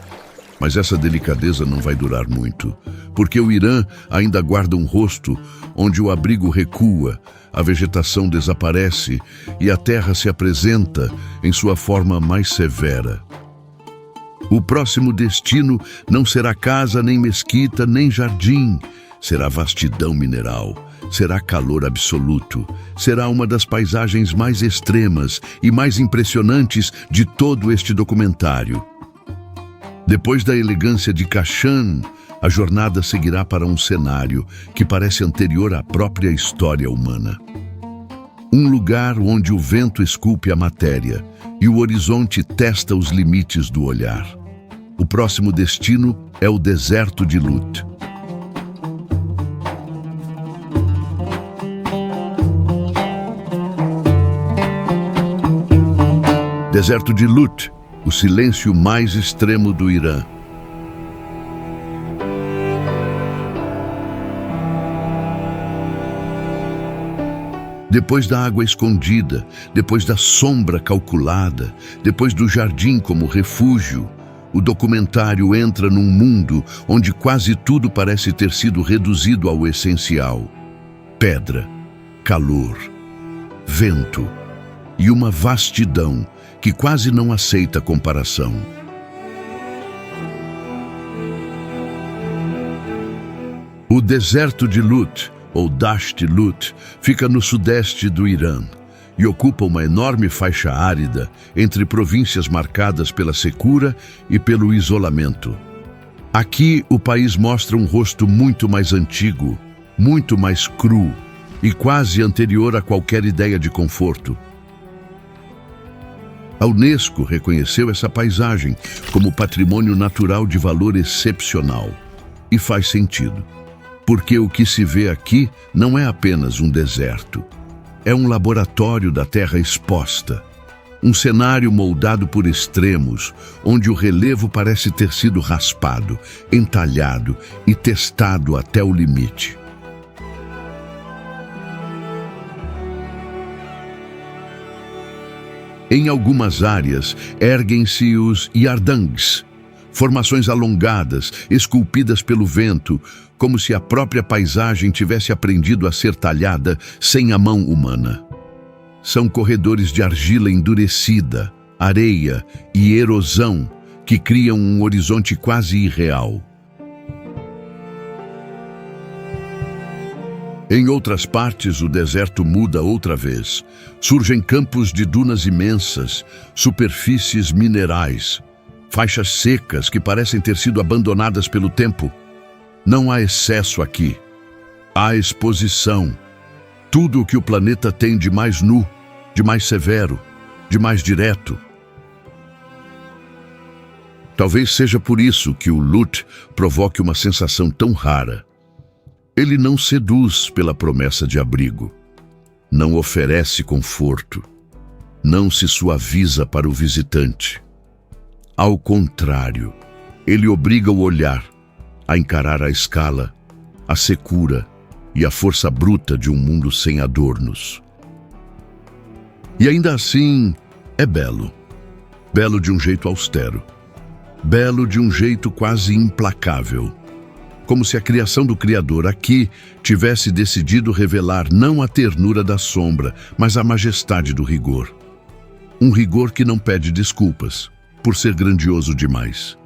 Mas essa delicadeza não vai durar muito, porque o Irã ainda guarda um rosto onde o abrigo recua, a vegetação desaparece e a terra se apresenta em sua forma mais severa. O próximo destino não será casa, nem mesquita, nem jardim. Será vastidão mineral, será calor absoluto, será uma das paisagens mais extremas e mais impressionantes de todo este documentário. Depois da elegância de Kashan, a jornada seguirá para um cenário que parece anterior à própria história humana. Um lugar onde o vento esculpe a matéria e o horizonte testa os limites do olhar. O próximo destino é o deserto de Lut. Deserto de Lut, o silêncio mais extremo do Irã. Depois da água escondida, depois da sombra calculada, depois do jardim como refúgio, o documentário entra num mundo onde quase tudo parece ter sido reduzido ao essencial: pedra, calor, vento e uma vastidão que quase não aceita comparação. O deserto de Lut, ou Dasht Lut, fica no sudeste do Irã, e ocupa uma enorme faixa árida entre províncias marcadas pela secura e pelo isolamento. Aqui, o país mostra um rosto muito mais antigo, muito mais cru e quase anterior a qualquer ideia de conforto. A Unesco reconheceu essa paisagem como patrimônio natural de valor excepcional. E faz sentido, porque o que se vê aqui não é apenas um deserto. É um laboratório da terra exposta, um cenário moldado por extremos, onde o relevo parece ter sido raspado, entalhado e testado até o limite. Em algumas áreas, erguem-se os yardangs, formações alongadas, esculpidas pelo vento, como se a própria paisagem tivesse aprendido a ser talhada sem a mão humana. São corredores de argila endurecida, areia e erosão que criam um horizonte quase irreal. Em outras partes, o deserto muda outra vez. Surgem campos de dunas imensas, superfícies minerais, faixas secas que parecem ter sido abandonadas pelo tempo. Não há excesso aqui. Há exposição. Tudo o que o planeta tem de mais nu, de mais severo, de mais direto. Talvez seja por isso que o Lut provoque uma sensação tão rara. Ele não seduz pela promessa de abrigo, não oferece conforto, não se suaviza para o visitante. Ao contrário, ele obriga o olhar a encarar a escala, a secura e a força bruta de um mundo sem adornos. E ainda assim, é belo. Belo de um jeito austero. Belo de um jeito quase implacável. Como se a criação do Criador aqui tivesse decidido revelar não a ternura da sombra, mas a majestade do rigor. Um rigor que não pede desculpas por ser grandioso demais.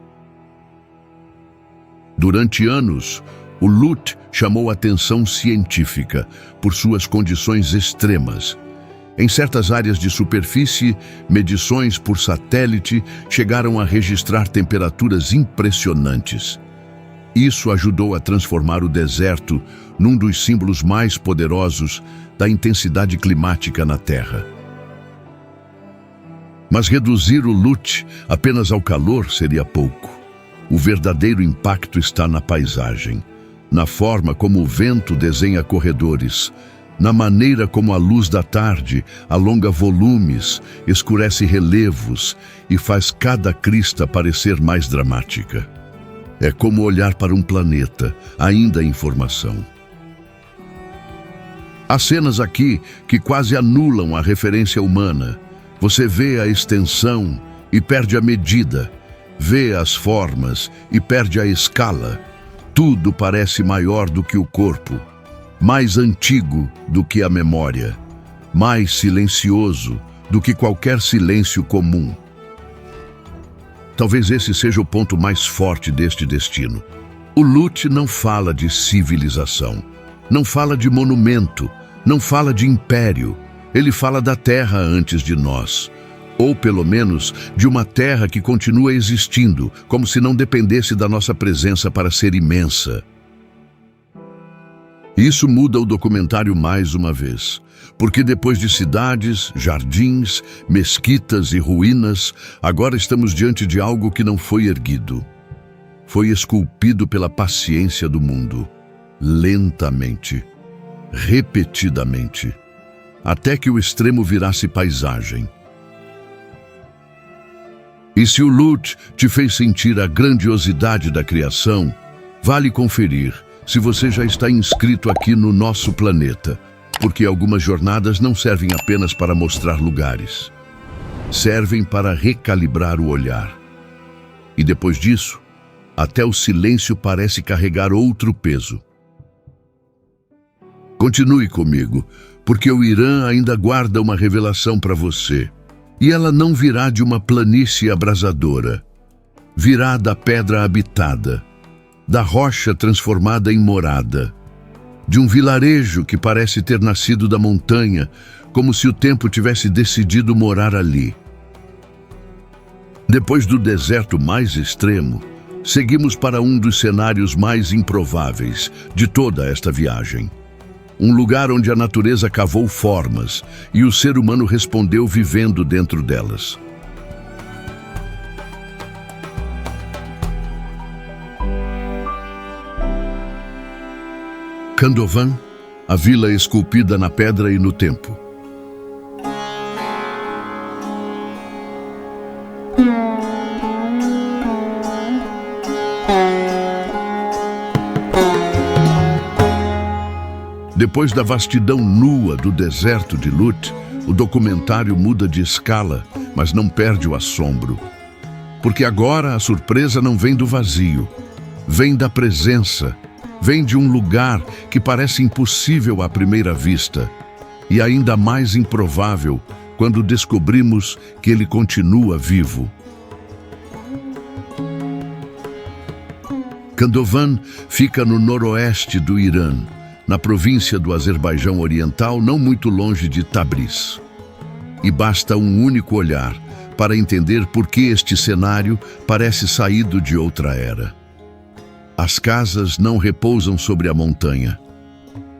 Durante anos, o Lut chamou atenção científica por suas condições extremas. Em certas áreas de superfície, medições por satélite chegaram a registrar temperaturas impressionantes. Isso ajudou a transformar o deserto num dos símbolos mais poderosos da intensidade climática na Terra. Mas reduzir o Lut apenas ao calor seria pouco. O verdadeiro impacto está na paisagem, na forma como o vento desenha corredores, na maneira como a luz da tarde alonga volumes, escurece relevos e faz cada crista parecer mais dramática. É como olhar para um planeta, ainda em formação. Há cenas aqui que quase anulam a referência humana. Você vê a extensão e perde a medida, vê as formas e perde a escala. Tudo parece maior do que o corpo, mais antigo do que a memória, mais silencioso do que qualquer silêncio comum. Talvez esse seja o ponto mais forte deste destino. O Lut não fala de civilização, não fala de monumento, não fala de império. Ele fala da terra antes de nós, ou pelo menos de uma terra que continua existindo, como se não dependesse da nossa presença para ser imensa. Isso muda o documentário mais uma vez, porque depois de cidades, jardins, mesquitas e ruínas, agora estamos diante de algo que não foi erguido. Foi esculpido pela paciência do mundo, lentamente, repetidamente, até que o extremo virasse paisagem. E se o Lut te fez sentir a grandiosidade da criação, vale conferir se você já está inscrito aqui no nosso planeta, porque algumas jornadas não servem apenas para mostrar lugares. Servem para recalibrar o olhar. E depois disso, até o silêncio parece carregar outro peso. Continue comigo, porque o Irã ainda guarda uma revelação para você. E ela não virá de uma planície abrasadora. Virá da pedra habitada, da rocha transformada em morada, de um vilarejo que parece ter nascido da montanha, como se o tempo tivesse decidido morar ali. Depois do deserto mais extremo, seguimos para um dos cenários mais improváveis de toda esta viagem. Um lugar onde a natureza cavou formas e o ser humano respondeu vivendo dentro delas. Khandovan, a vila esculpida na pedra e no tempo. Depois da vastidão nua do deserto de Lut, o documentário muda de escala, mas não perde o assombro. Porque agora a surpresa não vem do vazio, vem da presença, vem de um lugar que parece impossível à primeira vista, e ainda mais improvável quando descobrimos que ele continua vivo. Khandovan fica no noroeste do Irã, na província do Azerbaijão Oriental, não muito longe de Tabriz. E basta um único olhar para entender por que este cenário parece saído de outra era. As casas não repousam sobre a montanha.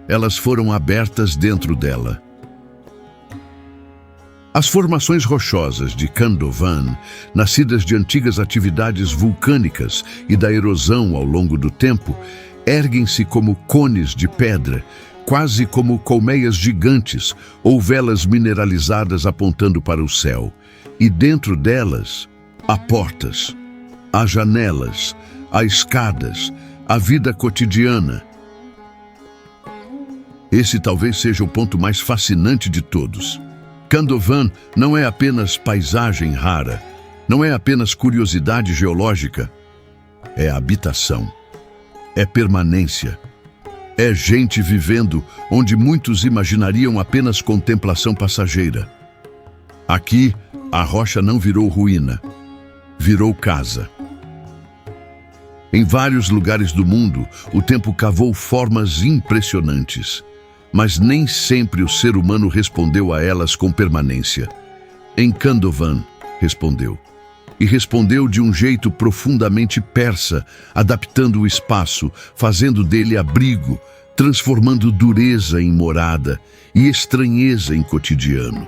Elas foram abertas dentro dela. As formações rochosas de Khandovan, nascidas de antigas atividades vulcânicas e da erosão ao longo do tempo, erguem-se como cones de pedra, quase como colmeias gigantes ou velas mineralizadas apontando para o céu. E dentro delas, há portas, há janelas, há escadas, há vida cotidiana. Esse talvez seja o ponto mais fascinante de todos. Khandovan não é apenas paisagem rara, não é apenas curiosidade geológica, é habitação. É permanência. É gente vivendo onde muitos imaginariam apenas contemplação passageira. Aqui, a rocha não virou ruína, virou casa. Em vários lugares do mundo, o tempo cavou formas impressionantes, mas nem sempre o ser humano respondeu a elas com permanência. Em Khandovan, respondeu. E respondeu de um jeito profundamente persa, adaptando o espaço, fazendo dele abrigo, transformando dureza em morada e estranheza em cotidiano.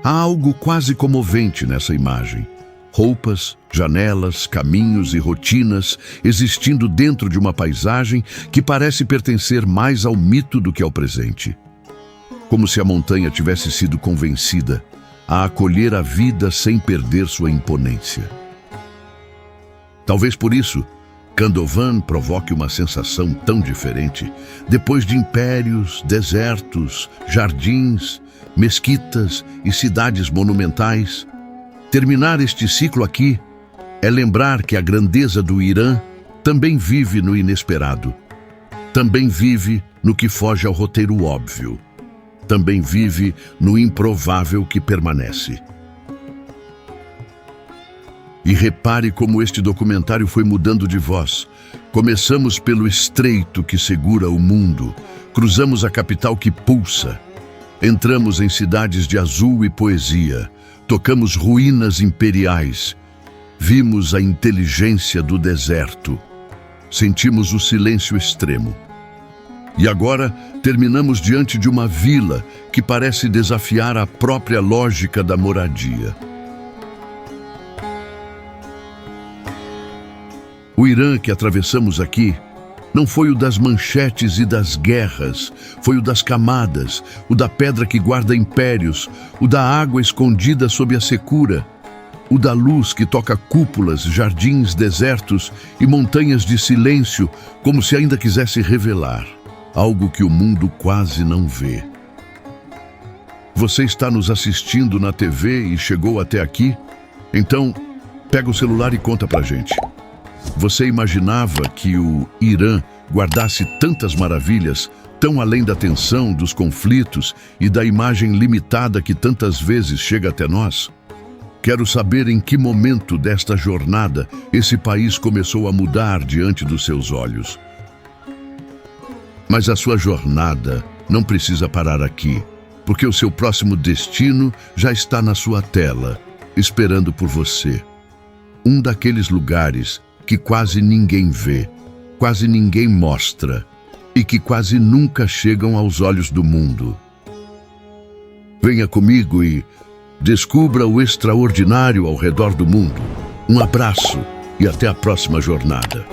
Há algo quase comovente nessa imagem. Roupas, janelas, caminhos e rotinas existindo dentro de uma paisagem que parece pertencer mais ao mito do que ao presente. Como se a montanha tivesse sido convencida a acolher a vida sem perder sua imponência. Talvez por isso, Khandovan provoque uma sensação tão diferente. Depois de impérios, desertos, jardins, mesquitas e cidades monumentais, terminar este ciclo aqui é lembrar que a grandeza do Irã também vive no inesperado, também vive no que foge ao roteiro óbvio, também vive no improvável que permanece. E repare como este documentário foi mudando de voz. Começamos pelo estreito que segura o mundo, cruzamos a capital que pulsa, entramos em cidades de azul e poesia, tocamos ruínas imperiais, vimos a inteligência do deserto, sentimos o silêncio extremo. E agora terminamos diante de uma vila que parece desafiar a própria lógica da moradia. O Irã que atravessamos aqui não foi o das manchetes e das guerras, foi o das camadas, o da pedra que guarda impérios, o da água escondida sob a secura, o da luz que toca cúpulas, jardins desertos e montanhas de silêncio, como se ainda quisesse revelar algo que o mundo quase não vê. Você está nos assistindo na TV e chegou até aqui? Então, pega o celular e conta pra gente. Você imaginava que o Irã guardasse tantas maravilhas, tão além da tensão, dos conflitos e da imagem limitada que tantas vezes chega até nós? Quero saber em que momento desta jornada esse país começou a mudar diante dos seus olhos. Mas a sua jornada não precisa parar aqui, porque o seu próximo destino já está na sua tela, esperando por você. Um daqueles lugares que quase ninguém vê, quase ninguém mostra e que quase nunca chegam aos olhos do mundo. Venha comigo e descubra o extraordinário ao redor do mundo. Um abraço e até a próxima jornada.